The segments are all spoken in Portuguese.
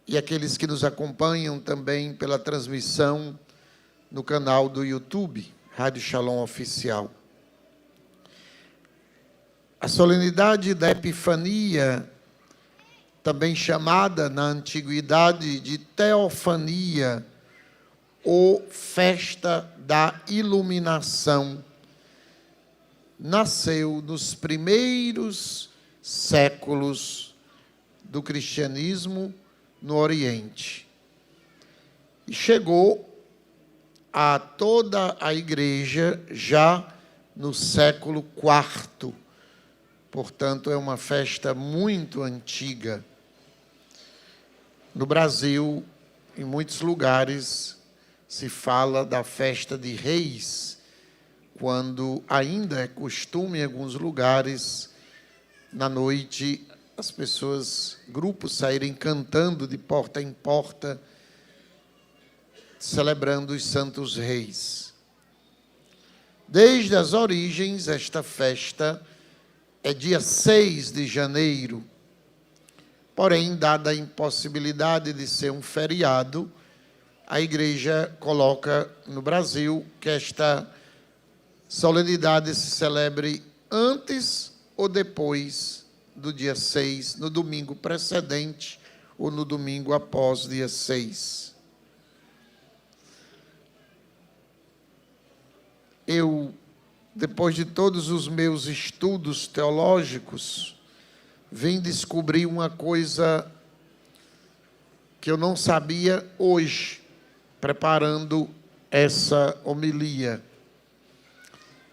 e aqueles que nos acompanham também pela transmissão no canal do YouTube, Rádio Shalom Oficial. A solenidade da Epifania, também chamada na antiguidade de Teofania, ou Festa da Iluminação, nasceu nos primeiros séculos do cristianismo no Oriente e chegou a toda a igreja já no século IV. Portanto, é uma festa muito antiga. No Brasil, em muitos lugares, se fala da festa de Reis, quando ainda é costume em alguns lugares, na noite, as pessoas, grupos, saírem cantando de porta em porta, celebrando os Santos Reis. Desde as origens, esta festa é dia 6 de janeiro, porém, dada a impossibilidade de ser um feriado, a Igreja coloca no Brasil que esta solenidade se celebre antes ou depois do dia 6, no domingo precedente ou no domingo após dia 6. Eu, depois de todos os meus estudos teológicos, vim descobrir uma coisa que eu não sabia hoje, preparando essa homilia.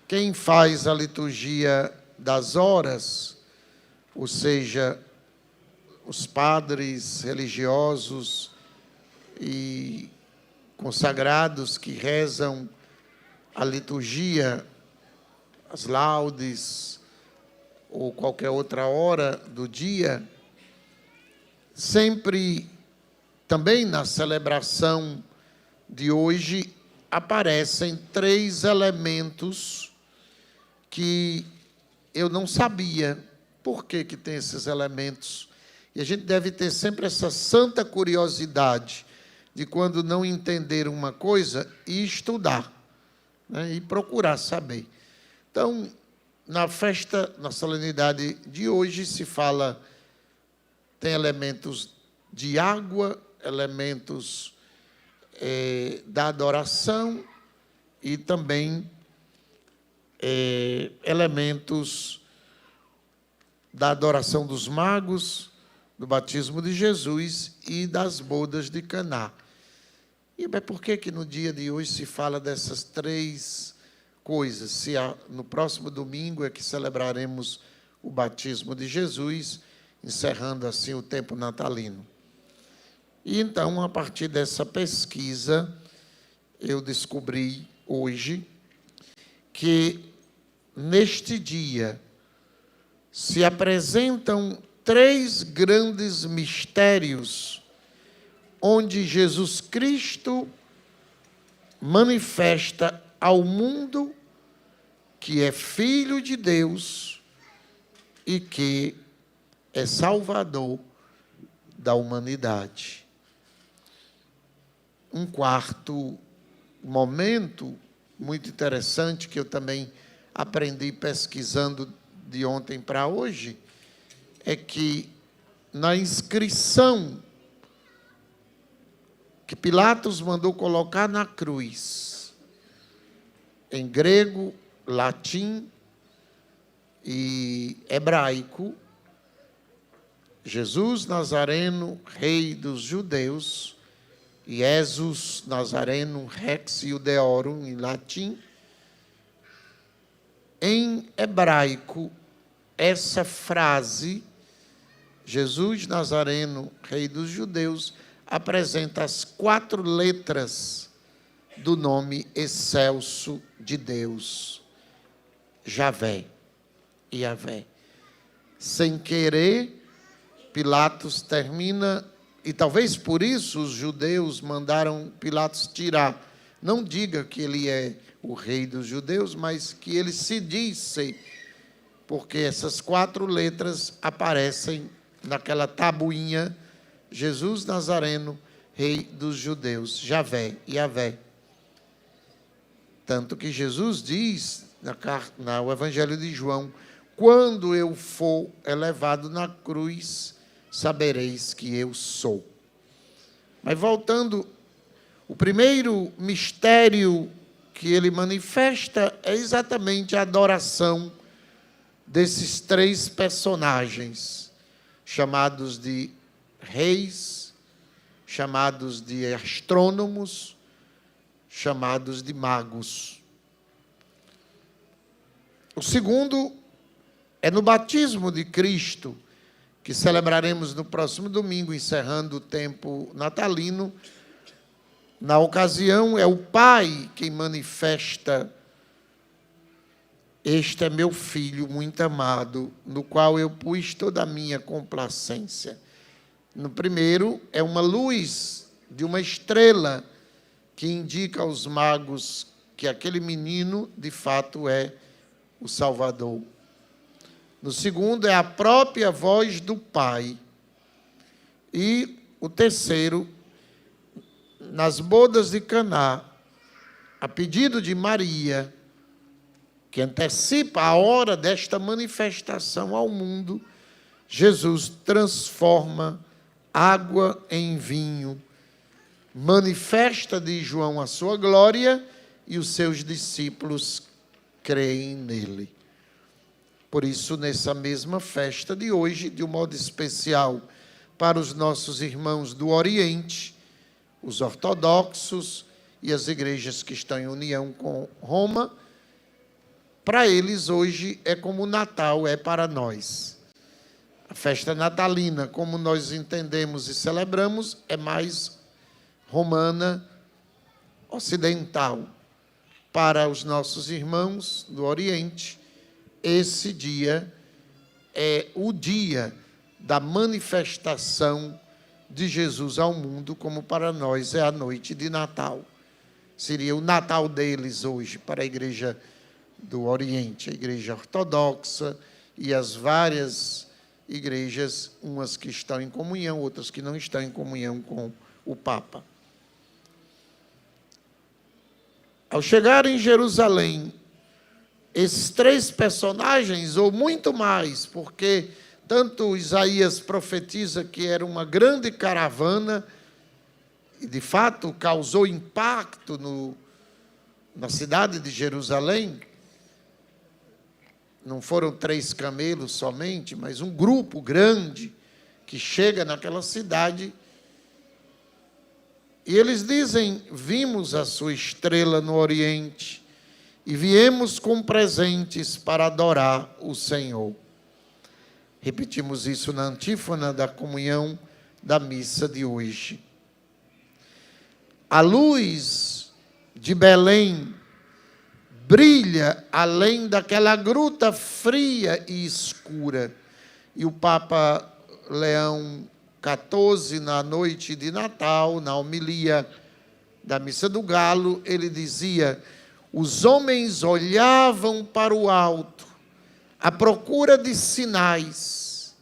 Quem faz a liturgia das horas, ou seja, os padres religiosos e consagrados que rezam a liturgia, as laudes, ou qualquer outra hora do dia, sempre, também na celebração de hoje, aparecem 3 elementos que eu não sabia por que tem esses elementos. E a gente deve ter sempre essa santa curiosidade de, quando não entender uma coisa, e estudar, né, e procurar saber. Então, na festa, na solenidade de hoje, se fala, tem elementos de água, elementos da adoração e também elementos da adoração dos magos, do batismo de Jesus e das bodas de Caná. E por que no dia de hoje se fala dessas 3 coisas? Se no próximo domingo é que celebraremos o batismo de Jesus, encerrando assim o tempo natalino. E então, a partir dessa pesquisa, eu descobri hoje que neste dia se apresentam 3 grandes mistérios onde Jesus Cristo manifesta ao mundo que é Filho de Deus e que é Salvador da humanidade. Um quarto momento muito interessante, que eu também aprendi pesquisando de ontem para hoje, é que na inscrição que Pilatos mandou colocar na cruz, em grego, latim e hebraico, Jesus Nazareno, Rei dos Judeus, Jesus Nazareno Rex Iudeorum, em latim. Em hebraico, essa frase, Jesus Nazareno, Rei dos Judeus, apresenta as 4 letras do nome excelso de Deus, Javé, Iavé. Sem querer, Pilatos termina, e talvez por isso os judeus mandaram Pilatos tirar. Não diga que ele é o rei dos judeus, mas que ele se disse, porque essas 4 letras aparecem naquela tabuinha Jesus Nazareno, Rei dos Judeus, Javé, Yavé. Tanto que Jesus diz no Evangelho de João: quando eu for elevado na cruz, sabereis que eu sou. Mas voltando, o primeiro mistério que ele manifesta é exatamente a adoração desses três personagens, chamados de reis, chamados de astrônomos, chamados de magos. O segundo é no batismo de Cristo, que celebraremos no próximo domingo, encerrando o tempo natalino. Na ocasião, é o Pai quem manifesta: este é meu Filho muito amado, no qual eu pus toda a minha complacência. No primeiro, é uma luz de uma estrela que indica aos magos que aquele menino, de fato, é o Salvador. No segundo, é a própria voz do Pai. E o terceiro, nas bodas de Caná, a pedido de Maria, que antecipa a hora desta manifestação ao mundo, Jesus transforma água em vinho, manifesta de João a sua glória e os seus discípulos creem nele. Por isso, nessa mesma festa de hoje, de um modo especial para os nossos irmãos do Oriente, os ortodoxos e as igrejas que estão em união com Roma, para eles hoje é como o Natal é para nós. A festa natalina, como nós entendemos e celebramos, é mais romana, ocidental. Para os nossos irmãos do Oriente, esse dia é o dia da manifestação de Jesus ao mundo, como para nós é a noite de Natal. Seria o Natal deles hoje, para a igreja do Oriente, a igreja ortodoxa e as várias igrejas, umas que estão em comunhão, outras que não estão em comunhão com o Papa. Ao chegar em Jerusalém, esses três personagens, ou muito mais, porque tanto Isaías profetiza que era uma grande caravana, e de fato causou impacto na cidade de Jerusalém. Não foram 3 camelos somente, mas um grupo grande que chega naquela cidade. E eles dizem: vimos a sua estrela no Oriente e viemos com presentes para adorar o Senhor. Repetimos isso na antífona da comunhão da missa de hoje. A luz de Belém brilha além daquela gruta fria e escura. E o Papa Leão XIV, na noite de Natal, na homilia da Missa do Galo, ele dizia: os homens olhavam para o alto, à procura de sinais.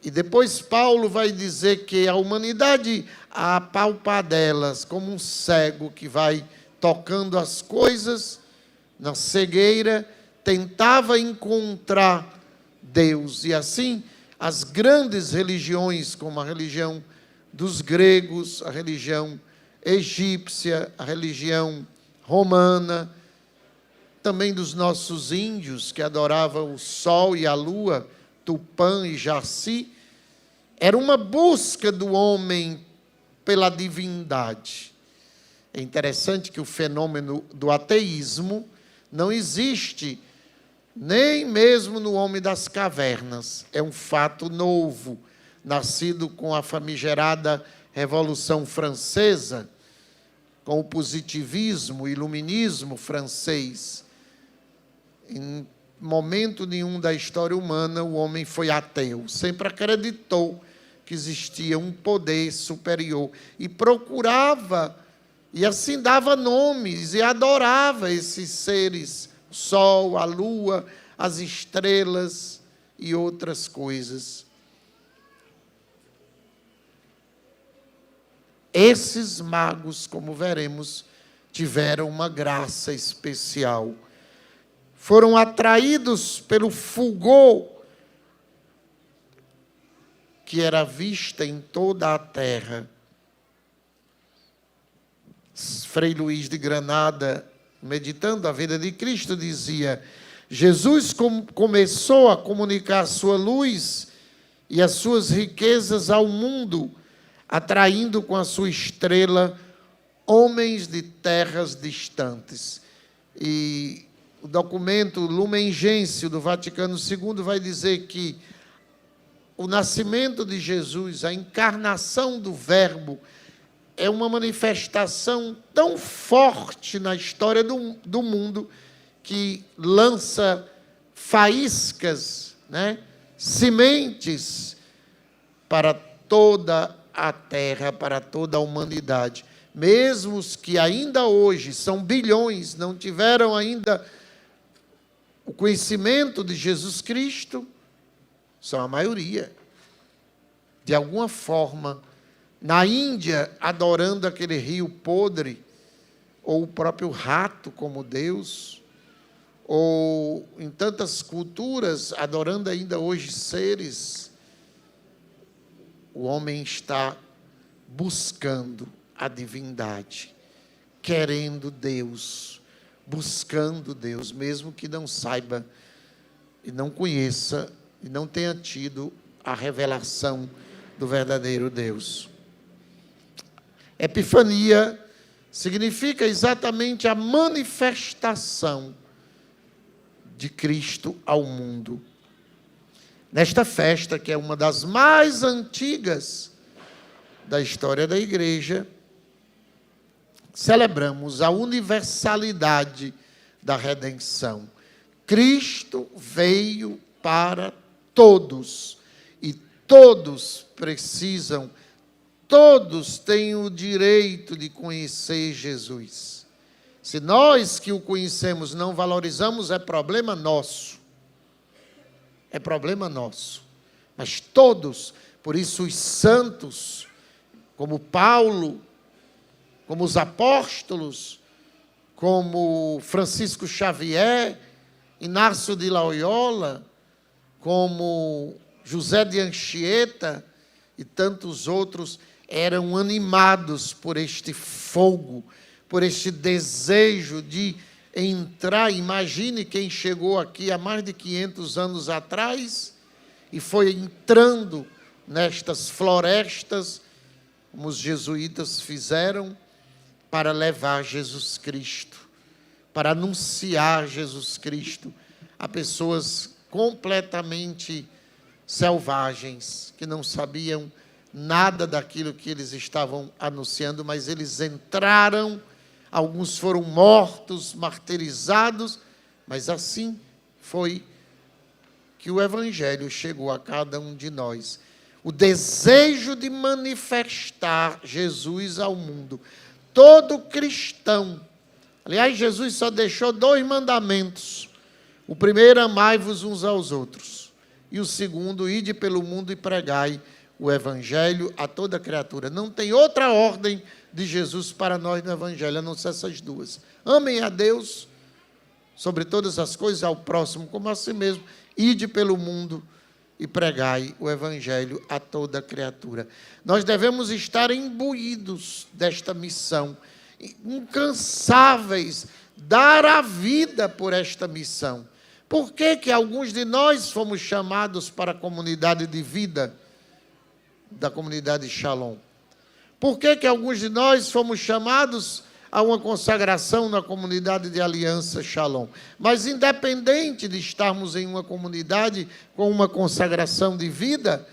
E depois Paulo vai dizer que a humanidade, a apalpar delas, como um cego que vai tocando as coisas, na cegueira, tentava encontrar Deus. E assim, as grandes religiões, como a religião dos gregos, a religião egípcia, a religião romana, também dos nossos índios, que adoravam o sol e a lua, Tupã e Jaci, era uma busca do homem pela divindade. É interessante que o fenômeno do ateísmo não existe nem mesmo no homem das cavernas. É um fato novo, nascido com a famigerada Revolução Francesa, com o positivismo, o iluminismo francês. Em momento nenhum da história humana, o homem foi ateu. Sempre acreditou que existia um poder superior e procurava, e assim dava nomes e adorava esses seres, o sol, a lua, as estrelas e outras coisas. Esses magos, como veremos, tiveram uma graça especial. Foram atraídos pelo fulgor que era vista em toda a terra. Frei Luís de Granada, meditando a vida de Cristo, dizia: Jesus começou a comunicar a sua luz e as suas riquezas ao mundo, atraindo com a sua estrela homens de terras distantes. E o documento Lumen Gentium do Vaticano II vai dizer que o nascimento de Jesus, a encarnação do Verbo, é uma manifestação tão forte na história do mundo que lança faíscas, sementes para toda a terra, para toda a humanidade. Mesmo os que ainda hoje são bilhões, não tiveram ainda o conhecimento de Jesus Cristo, são a maioria. De alguma forma, na Índia, adorando aquele rio podre, ou o próprio rato como Deus, ou em tantas culturas, adorando ainda hoje seres, o homem está buscando a divindade, querendo Deus, buscando Deus, mesmo que não saiba e não conheça e não tenha tido a revelação do verdadeiro Deus. Epifania significa exatamente a manifestação de Cristo ao mundo. Nesta festa, que é uma das mais antigas da história da igreja, celebramos a universalidade da redenção. Cristo veio para todos, e todos precisam, todos têm o direito de conhecer Jesus. Se nós que o conhecemos não valorizamos, é problema nosso. É problema nosso. Mas todos, por isso os santos, como Paulo, como os apóstolos, como Francisco Xavier, Inácio de Loyola, como José de Anchieta e tantos outros, eram animados por este fogo, por este desejo de entrar. Imagine quem chegou aqui há mais de 500 anos atrás e foi entrando nestas florestas, como os jesuítas fizeram, para levar Jesus Cristo, para anunciar Jesus Cristo a pessoas completamente selvagens, que não sabiam nada daquilo que eles estavam anunciando, mas eles entraram, alguns foram mortos, martirizados, mas assim foi que o Evangelho chegou a cada um de nós. O desejo de manifestar Jesus ao mundo. Todo cristão, aliás, Jesus só deixou 2 mandamentos. O primeiro, amai-vos uns aos outros. E o segundo, ide pelo mundo e pregai o Evangelho a toda criatura. Não tem outra ordem de Jesus para nós no Evangelho, a não ser essas 2. Amem a Deus sobre todas as coisas, ao próximo como a si mesmo. Ide pelo mundo e pregai o Evangelho a toda criatura. Nós devemos estar imbuídos desta missão, incansáveis, dar a vida por esta missão. Por que que alguns de nós fomos chamados para a comunidade de vida da comunidade Shalom? Por que que alguns de nós fomos chamados a uma consagração na comunidade de Aliança Shalom? Mas independente de estarmos em uma comunidade com uma consagração de vida,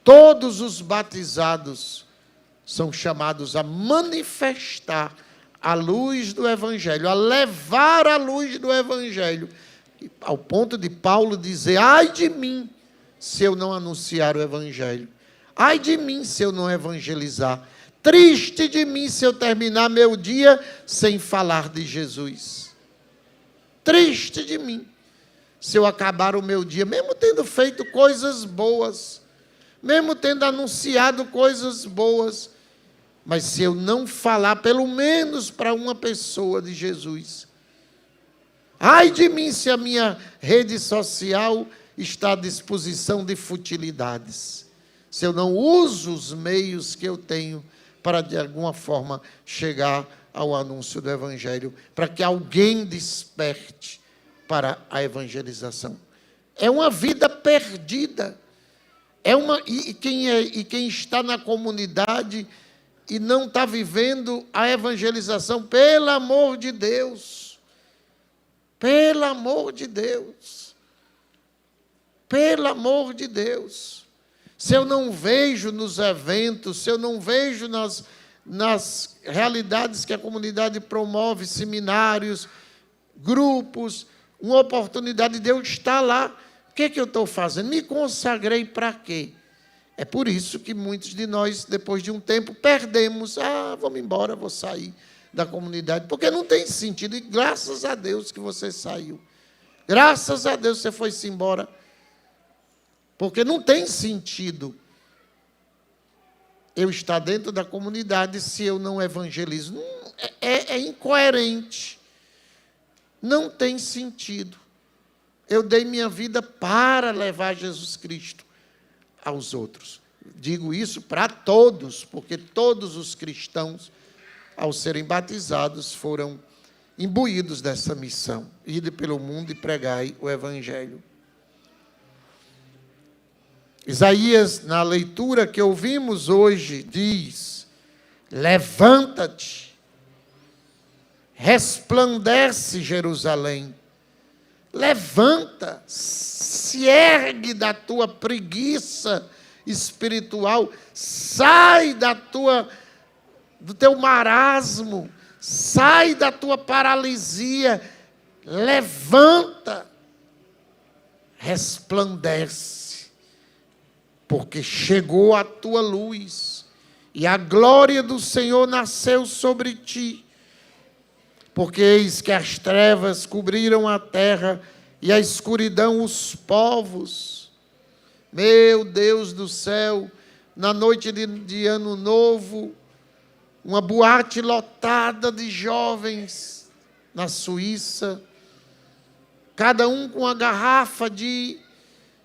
todos os batizados são chamados a manifestar a luz do Evangelho, a levar a luz do Evangelho, ao ponto de Paulo dizer: ai de mim se eu não anunciar o Evangelho, ai de mim se eu não evangelizar, triste de mim se eu terminar meu dia sem falar de Jesus, triste de mim se eu acabar o meu dia, mesmo tendo feito coisas boas, mesmo tendo anunciado coisas boas, Mas se eu não falar, pelo menos para uma pessoa de Jesus, ai de mim se a minha rede social está à disposição de futilidades, se eu não uso os meios que eu tenho para, de alguma forma, chegar ao anúncio do Evangelho, para que alguém desperte para a evangelização. É uma vida perdida. E quem está na comunidade e não está vivendo a evangelização, pelo amor de Deus, pelo amor de Deus, pelo amor de Deus, se eu não vejo nos eventos, se eu não vejo nas realidades que a comunidade promove, seminários, grupos, uma oportunidade de eu estar lá, o que eu estou fazendo? Me consagrei para quê? É por isso que muitos de nós, depois de um tempo, perdemos. Vamos embora, vou sair da comunidade. Porque não tem sentido. E graças a Deus que você saiu. Graças a Deus você foi-se embora. Porque não tem sentido eu estar dentro da comunidade se eu não evangelizo. É incoerente. Não tem sentido. Eu dei minha vida para levar Jesus Cristo aos outros. Digo isso para todos, porque todos os cristãos, ao serem batizados, foram imbuídos dessa missão. Ide pelo mundo e pregai o Evangelho. Isaías, na leitura que ouvimos hoje, diz: levanta-te, resplandece, Jerusalém. Levanta, se ergue da tua preguiça espiritual, sai do teu marasmo, sai da tua paralisia, levanta, resplandece, porque chegou a tua luz e a glória do Senhor nasceu sobre ti. Porque eis que as trevas cobriram a terra e a escuridão os povos. Meu Deus do céu, na noite de Ano Novo, uma boate lotada de jovens na Suíça, cada um com uma garrafa de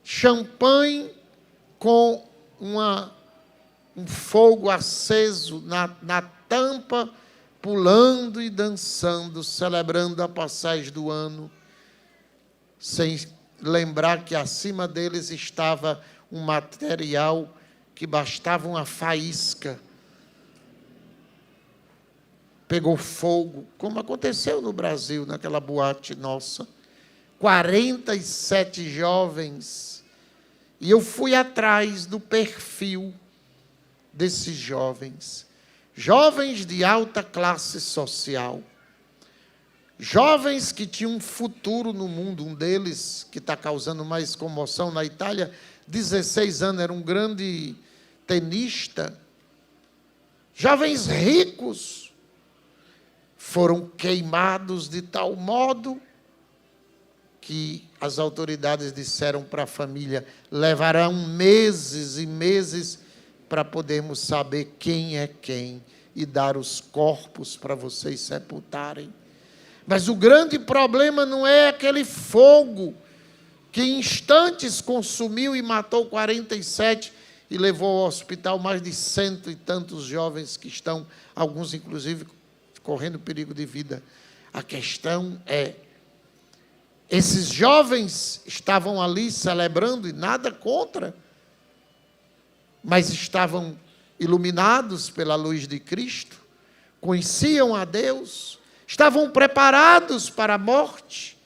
champanhe com um fogo aceso na tampa, pulando e dançando, celebrando a passagem do ano, sem lembrar que acima deles estava um material que bastava uma faísca. Pegou fogo, como aconteceu no Brasil, naquela boate nossa. 47 jovens. E eu fui atrás do perfil desses jovens. Jovens de alta classe social, jovens que tinham um futuro no mundo. Um deles, que está causando mais comoção na Itália, 16 anos, era um grande tenista. Jovens ricos foram queimados de tal modo que as autoridades disseram para a família: levarão meses e meses para podermos saber quem é quem e dar os corpos para vocês sepultarem. Mas o grande problema não é aquele fogo que em instantes consumiu e matou 47 e levou ao hospital mais de 100 e tantos jovens que estão, alguns inclusive, correndo perigo de vida. A questão é, esses jovens estavam ali celebrando, e nada contra, mas estavam iluminados pela luz de Cristo, conheciam a Deus, estavam preparados para a morte,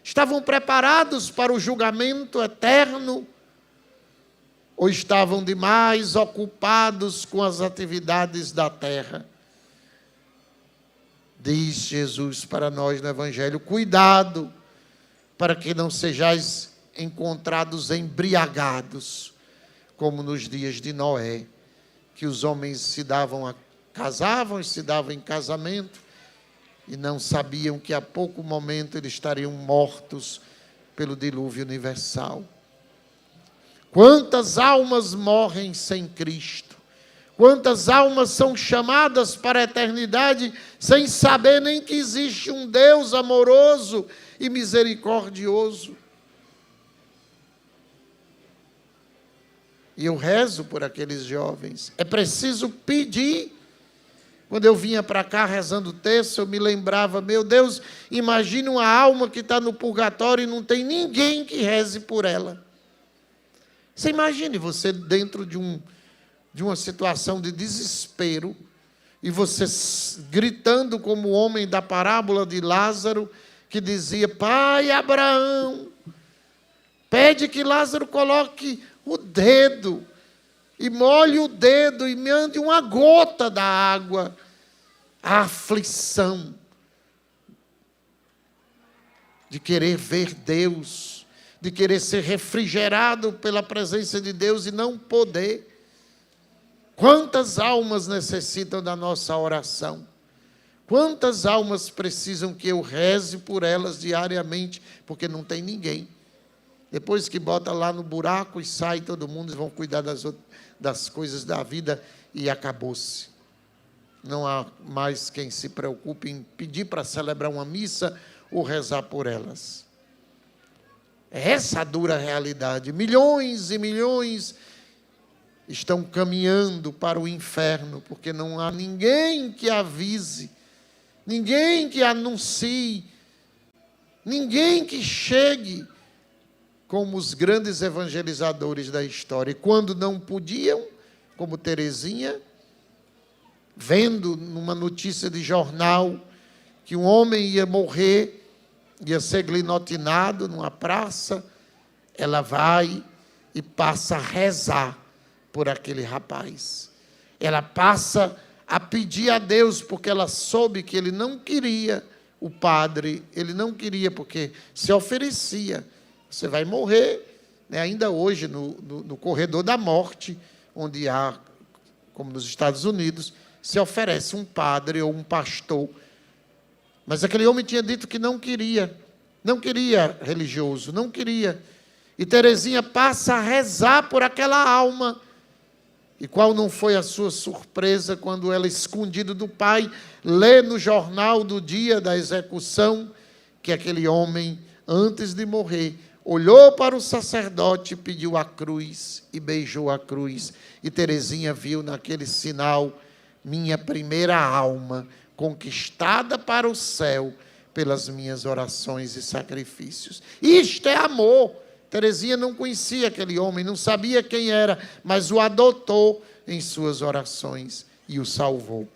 estavam preparados para o julgamento eterno, ou estavam demais ocupados com as atividades da terra. Diz Jesus para nós no Evangelho: cuidado para que não sejais encontrados embriagados, como nos dias de Noé, que os homens casavam e se davam em casamento, e não sabiam que a pouco momento eles estariam mortos pelo dilúvio universal. Quantas almas morrem sem Cristo? Quantas almas são chamadas para a eternidade sem saber nem que existe um Deus amoroso e misericordioso. E eu rezo por aqueles jovens. É preciso pedir. Quando eu vinha para cá rezando o texto, eu me lembrava, meu Deus, imagine uma alma que está no purgatório e não tem ninguém que reze por ela. Você imagine você dentro de uma situação de desespero, e você gritando como o homem da parábola de Lázaro, que dizia, Pai Abraão, pede que Lázaro coloque o dedo, e molhe o dedo, e mande uma gota da água. A aflição de querer ver Deus, de querer ser refrigerado pela presença de Deus e não poder. Quantas almas necessitam da nossa oração? Quantas almas precisam que eu reze por elas diariamente, porque não tem ninguém. Depois que bota lá no buraco e sai todo mundo, vão cuidar das coisas da vida e acabou-se. Não há mais quem se preocupe em pedir para celebrar uma missa ou rezar por elas. É essa a dura realidade. Milhões e milhões estão caminhando para o inferno, porque não há ninguém que avise, ninguém que anuncie, ninguém que chegue como os grandes evangelizadores da história. E quando não podiam, como Teresinha, vendo numa notícia de jornal que um homem ia morrer, ia ser guilhotinado numa praça, ela vai e passa a rezar por aquele rapaz. Ela passa a pedir a Deus, porque ela soube que ele não queria o padre, ele não queria, porque se oferecia. Você vai morrer, né? Ainda hoje, no corredor da morte, onde há, como nos Estados Unidos, se oferece um padre ou um pastor. Mas aquele homem tinha dito que não queria religioso, não queria. E Teresinha passa a rezar por aquela alma. E qual não foi a sua surpresa quando ela, escondida do pai, lê no jornal do dia da execução que aquele homem, antes de morrer, olhou para o sacerdote, pediu a cruz e beijou a cruz. E Teresinha viu naquele sinal, minha primeira alma, conquistada para o céu pelas minhas orações e sacrifícios. Isto é amor. Teresinha não conhecia aquele homem, não sabia quem era, mas o adotou em suas orações e o salvou.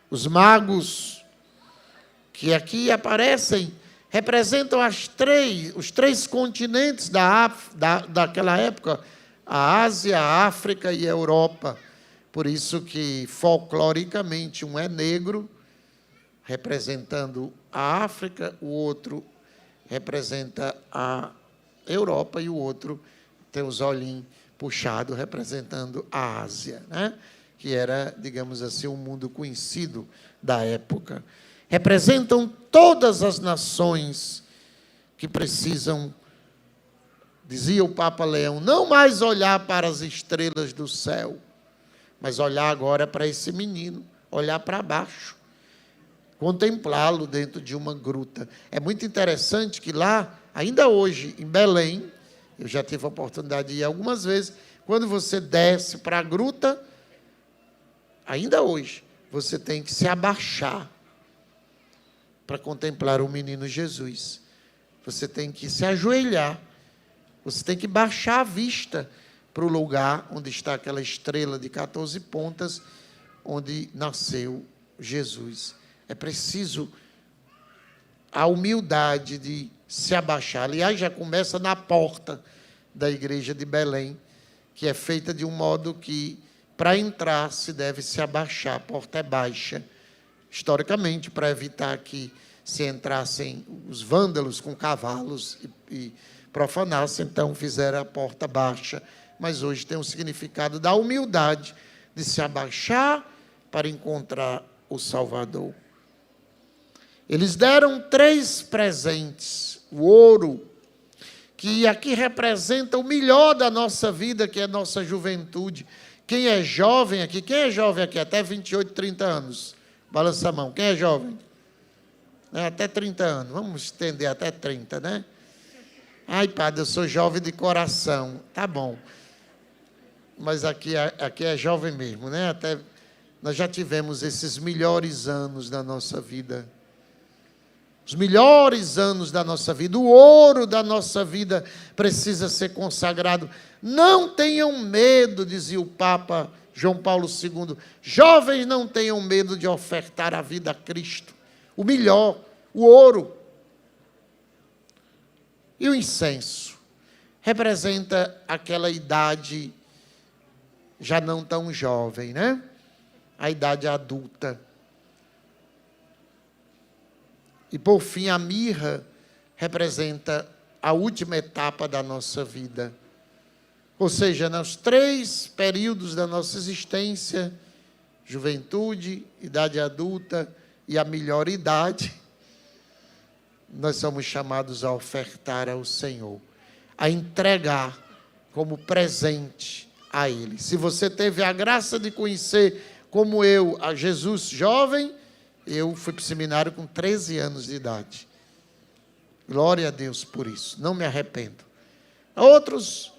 Os magos que aqui aparecem representam os três continentes daquela época, a Ásia, a África e a Europa. Por isso que, folcloricamente, um é negro, representando a África, o outro representa a Europa e o outro tem os olhinhos puxados, representando a Ásia, né? Que era, digamos assim, o mundo conhecido da época. Representam todas as nações que precisam, dizia o Papa Leão, não mais olhar para as estrelas do céu, mas olhar agora para esse menino, olhar para baixo, contemplá-lo dentro de uma gruta. É muito interessante que lá, ainda hoje, em Belém, eu já tive a oportunidade de ir algumas vezes, quando você desce para a gruta, ainda hoje, você tem que se abaixar para contemplar o menino Jesus. Você tem que se ajoelhar, você tem que baixar a vista para o lugar onde está aquela estrela de 14 pontas, onde nasceu Jesus. É preciso a humildade de se abaixar. Aliás, já começa na porta da igreja de Belém, que é feita de um modo que, para entrar, se deve se abaixar. A porta é baixa, historicamente, para evitar que se entrassem os vândalos com cavalos e profanassem, então fizeram a porta baixa. Mas hoje tem um significado da humildade, de se abaixar para encontrar o Salvador. Eles deram 3 presentes: o ouro, que aqui representa o melhor da nossa vida, que é a nossa juventude. Quem é jovem aqui? Quem é jovem aqui? Até 28, 30 anos. Balança a mão. Quem é jovem? Até 30 anos. Vamos estender até 30, né? Ai, padre, eu sou jovem de coração. Tá bom. Mas aqui é jovem mesmo, né? Até nós já tivemos esses melhores anos da nossa vida. Os melhores anos da nossa vida, o ouro da nossa vida precisa ser consagrado. Não tenham medo, dizia o Papa João Paulo II. Jovens, não tenham medo de ofertar a vida a Cristo. O melhor, o ouro. E o incenso representa aquela idade já não tão jovem, né? A idade adulta. E, por fim, a mirra representa a última etapa da nossa vida. Ou seja, nos 3 períodos da nossa existência, juventude, idade adulta e a melhor idade, nós somos chamados a ofertar ao Senhor, a entregar como presente a Ele. Se você teve a graça de conhecer, como eu, a Jesus jovem, eu fui para o seminário com 13 anos de idade. Glória a Deus por isso, não me arrependo. Outros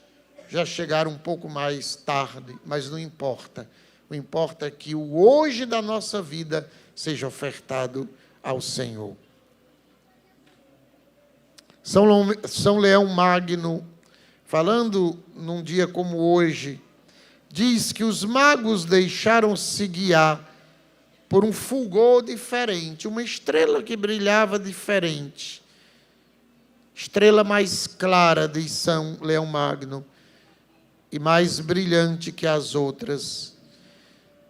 já chegaram um pouco mais tarde, mas não importa. O importa é que o hoje da nossa vida seja ofertado ao Senhor. São Leão Magno, falando num dia como hoje, diz que os magos deixaram-se guiar por um fulgor diferente, uma estrela que brilhava diferente. Estrela mais clara, diz São Leão Magno, e mais brilhante que as outras.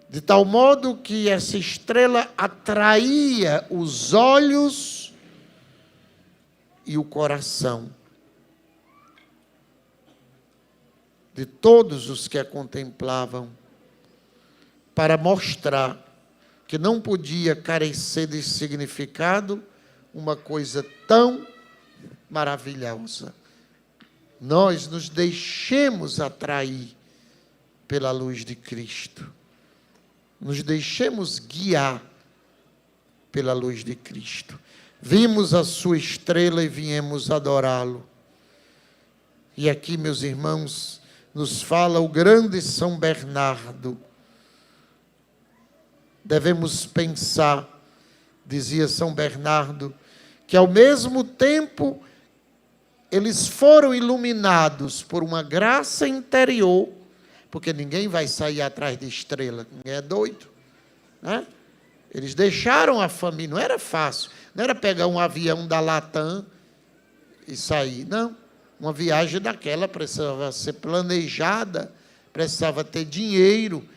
De tal modo que essa estrela atraía os olhos e o coração de todos os que a contemplavam, para mostrar que não podia carecer de significado uma coisa tão maravilhosa. Nós nos deixemos atrair pela luz de Cristo. Nos deixemos guiar pela luz de Cristo. Vimos a sua estrela e viemos adorá-lo. E aqui, meus irmãos, nos fala o grande São Bernardo. Devemos pensar, dizia São Bernardo, que ao mesmo tempo eles foram iluminados por uma graça interior, porque ninguém vai sair atrás de estrela, ninguém é doido, né? Eles deixaram a família, não era fácil, não era pegar um avião da Latam e sair, não. Uma viagem daquela precisava ser planejada, precisava ter dinheiro.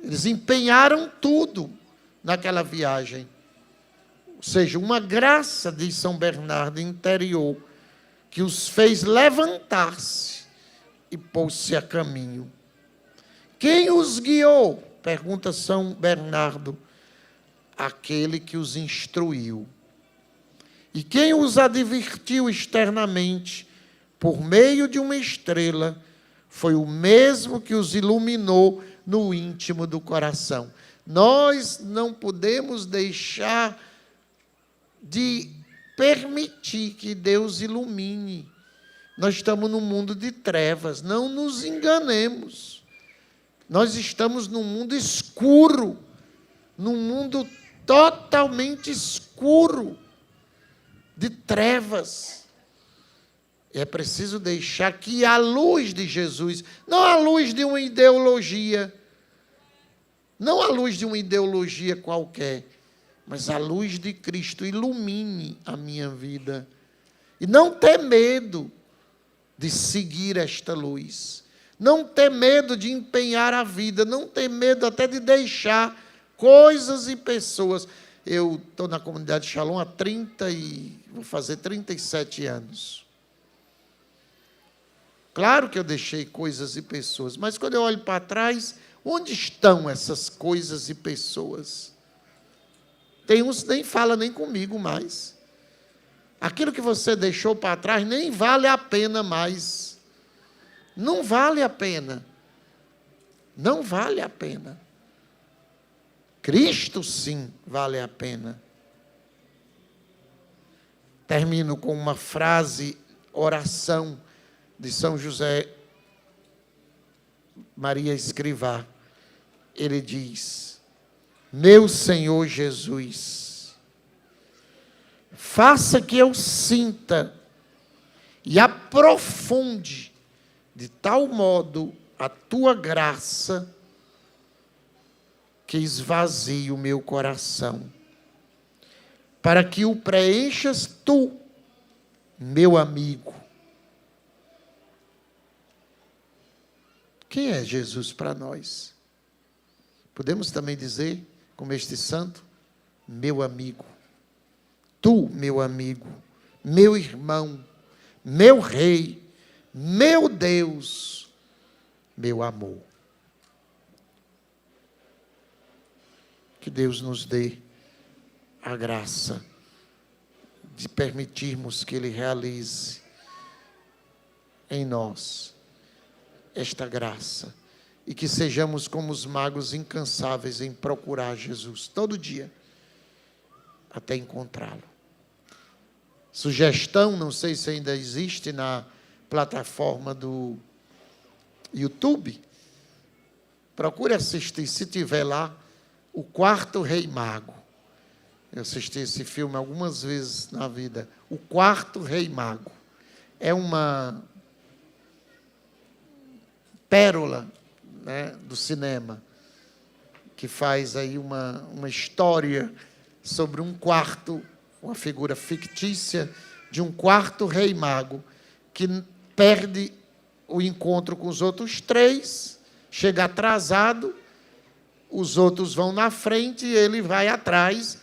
Eles empenharam tudo naquela viagem. Ou seja, uma graça, diz São Bernardo, interior, que os fez levantar-se e pôs-se a caminho. Quem os guiou? Pergunta São Bernardo. Aquele que os instruiu. E quem os advertiu externamente, por meio de uma estrela, foi o mesmo que os iluminou no íntimo do coração. Nós não podemos deixar de permitir que Deus ilumine. Nós estamos num mundo de trevas, não nos enganemos. Nós estamos num mundo escuro, num mundo totalmente escuro, de trevas. É preciso deixar que a luz de Jesus, não a luz de uma ideologia, não a luz de uma ideologia qualquer, mas a luz de Cristo ilumine a minha vida. E não ter medo de seguir esta luz. Não ter medo de empenhar a vida. Não ter medo até de deixar coisas e pessoas. Eu estou na comunidade Shalom há vou fazer 37 anos. Claro que eu deixei coisas e pessoas, mas quando eu olho para trás, onde estão essas coisas e pessoas? Tem uns que nem falam nem comigo mais. Aquilo que você deixou para trás nem vale a pena mais. Não vale a pena. Não vale a pena. Cristo, sim, vale a pena. Termino com uma frase, oração de São José Maria Escrivá. Ele diz: meu Senhor Jesus, faça que eu sinta e aprofunde de tal modo a tua graça que esvazie o meu coração, para que o preenchas tu, meu amigo. Quem é Jesus para nós? Podemos também dizer, como este santo, meu amigo. Tu, meu amigo, meu irmão, meu rei, meu Deus, meu amor. Que Deus nos dê a graça de permitirmos que Ele realize em nós esta graça e que sejamos como os magos incansáveis em procurar Jesus todo dia até encontrá-lo. Sugestão, não sei se ainda existe na plataforma do YouTube, procure assistir, se tiver lá, O Quarto Rei Mago. Eu assisti esse filme algumas vezes na vida. O Quarto Rei Mago. É uma pérola, né, do cinema, que faz aí uma história sobre um quarto, uma figura fictícia de um quarto rei mago, que perde o encontro com os outros três, chega atrasado, os outros vão na frente e ele vai atrás,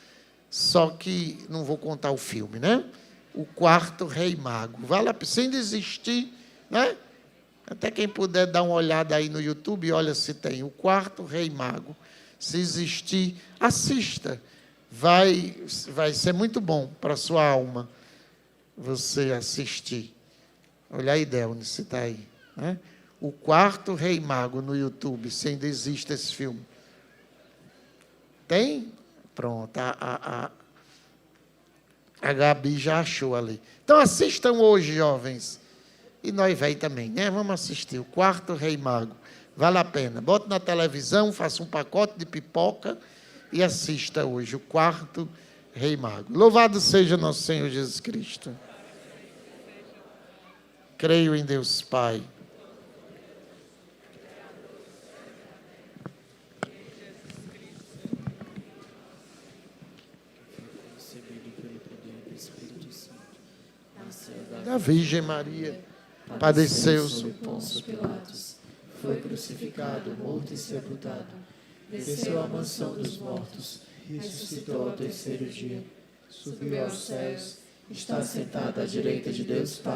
só que não vou contar o filme, né? O Quarto Rei Mago. Vale a pena, sem desistir, né? Até quem puder dar uma olhada aí no YouTube, olha se tem O Quarto Rei Mago. Se existir, assista. Vai ser muito bom para a sua alma você assistir. Olha aí, Delne, se está aí. Né? O Quarto Rei Mago no YouTube, se ainda existe esse filme. Tem? Pronto, a Gabi já achou ali. Então assistam hoje, jovens. E nós velhos também, né? Vamos assistir O Quarto Rei Mago. Vale a pena. Bota na televisão, faça um pacote de pipoca e assista hoje O Quarto Rei Mago. Louvado seja nosso Senhor Jesus Cristo. Creio em Deus Pai. Da Virgem Maria, padeceu sob Pôncio Pilatos, foi crucificado, morto e sepultado, desceu à mansão dos mortos, ressuscitou ao terceiro dia, subiu aos céus, está sentado à direita de Deus Pai.